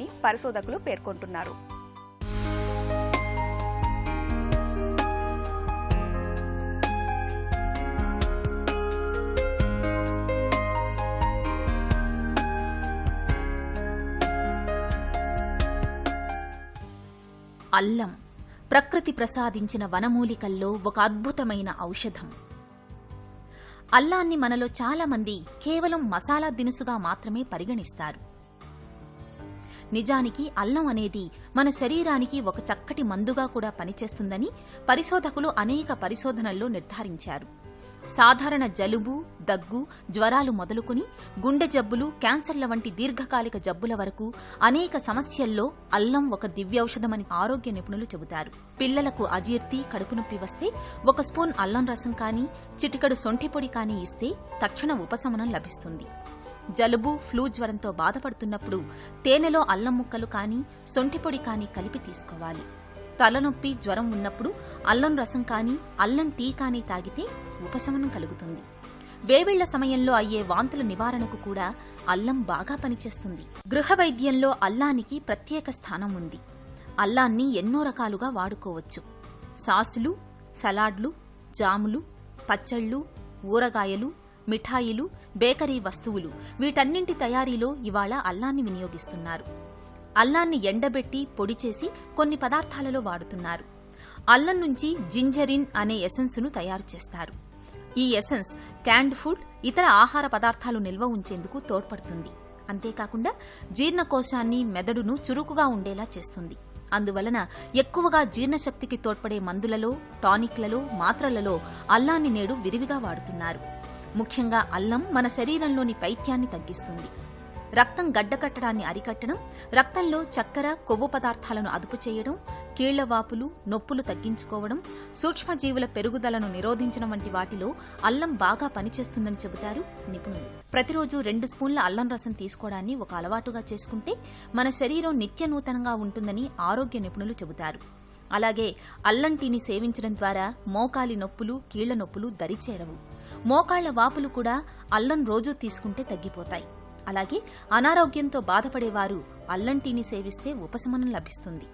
అని పరిశోధకులు పేర్కొంటున్నారు. అల్లం ప్రకృతి ప్రసాదించిన వనమూలికల్లో ఒక అద్భుతమైన ఔషధం. అల్లాన్ని మనలో చాలామంది కేవలం మసాలా దినుసుగా మాత్రమే పరిగణిస్తారు. నిజానికి అల్లం అనేది మన శరీరానికి ఒక చక్కటి మందుగా కూడా పనిచేస్తుందని పరిశోధకులు అనేక పరిశోధనల్లో నిర్ధారించారు. సాధారణ జలుబు, దగ్గు, జ్వరాలు మొదలుకొని గుండె జబ్బులు, క్యాన్సర్ల వంటి దీర్ఘకాలిక జబ్బుల వరకు అనేక సమస్యల్లో అల్లం ఒక దివ్యౌషధమని ఆరోగ్య నిపుణులు చెబుతారు. పిల్లలకు అజీర్తి, కడుపు నొప్పి వస్తే 1 స్పూన్ అల్లం రసం కానీ, చిటికెడు సొంఠి పొడి కానీ ఇస్తే తక్షణ ఉపశమనం లభిస్తుంది. జలుబు, ఫ్లూ జ్వరంతో బాధపడుతున్నప్పుడు తేనెలో అల్లం ముక్కలు కానీ, సొంఠి పొడి కానీ కలిపి తీసుకోవాలి. తలనొప్పి, జ్వరం ఉన్నప్పుడు అల్లం రసం కానీ, అల్లం టీ కానీ తాగితే ఉపశమనం కలుగుతుంది. వేవిళ్ల సమయంలో అయ్యే వాంతుల నివారణకు కూడా అల్లం బాగా పనిచేస్తుంది. గృహ వైద్యంలో అల్లానికి ప్రత్యేక స్థానం ఉంది. అల్లాన్ని ఎన్నో రకాలుగా వాడుకోవచ్చు. సాసులు, సలాడ్లు, జాములు, పచ్చళ్లు, ఊరగాయలు, మిఠాయిలు, బేకరీ వస్తువులు వీటన్నింటి తయారీలో ఇవాళ అల్లాన్ని వినియోగిస్తున్నారు. అల్లాన్ని ఎండబెట్టి పొడి చేసి కొన్ని పదార్థాలలో వాడుతున్నారు. అల్లం నుంచి జింజరిన్ అనే ఎసెన్సును తయారు చేస్తారు. ఈ ఎసెన్స్ క్యాన్డ్ ఫుడ్, ఇతర ఆహార పదార్థాలు నిల్వ ఉంచేందుకు తోడ్పడుతుంది. అంతేకాకుండా జీర్ణకోశాన్ని, మెదడును చురుకుగా ఉండేలా చేస్తుంది. అందువలన ఎక్కువగా జీర్ణశక్తికి తోడ్పడే మందులలో, టానిక్లలో, మాత్రలలో అల్లాన్ని నేడు విరివిగా వాడుతున్నారు. ముఖ్యంగా అల్లం మన శరీరంలోని పైత్యాన్ని తగ్గిస్తుంది. రక్తం గడ్డకట్టడాన్ని అరికట్టడం, రక్తంలో చక్కెర, కొవ్వు పదార్థాలను అదుపు చేయడం, కీళ్లవాపులు, నొప్పులు తగ్గించుకోవడం, సూక్ష్మజీవుల పెరుగుదలను నిరోధించడం వంటి వాటిలో అల్లం బాగా పనిచేస్తుందని చెబుతారు నిపుణులు. ప్రతిరోజు 2 స్పూన్ల అల్లం రసం తీసుకోవడాన్ని ఒక అలవాటుగా చేసుకుంటే మన శరీరం నిత్యనూతనంగా ఉంటుందని ఆరోగ్య నిపుణులు చెబుతారు. అలాగే అల్లం టీని సేవించడం ద్వారా మోకాలి నొప్పులు, కీళ్ల నొప్పులు దరిచేరవు. మోకాళ్ల వాపులు కూడా అల్లం రోజూ తీసుకుంటే తగ్గిపోతాయి. అలాగే అనారోగ్యంతో బాధపడేవారు అల్లం టీని సేవిస్తే ఉపశమనం లభిస్తుంది.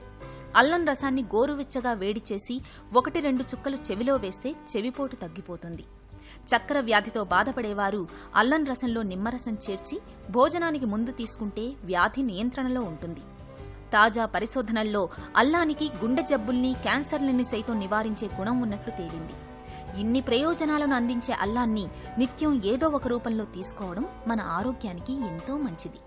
అల్లం రసాన్ని గోరువెచ్చగా వేడి చేసి 1-2 చుక్కలు చెవిలో వేస్తే చెవిపోటు తగ్గిపోతుంది. చక్కెర వ్యాధితో బాధపడేవారు అల్లం రసంలో నిమ్మరసం చేర్చి భోజనానికి ముందు తీసుకుంటే వ్యాధి నియంత్రణలో ఉంటుంది. తాజా పరిశోధనల్లో అల్లానికి గుండె జబ్బుల్ని, క్యాన్సర్లని సైతం నివారించే గుణం ఉన్నట్లు తేలింది. ఇన్ని ప్రయోజనాలను అందించే అల్లాన్ని నిత్యం ఏదో ఒక రూపంలో తీసుకోవడం మన ఆరోగ్యానికి ఎంతో మంచిది.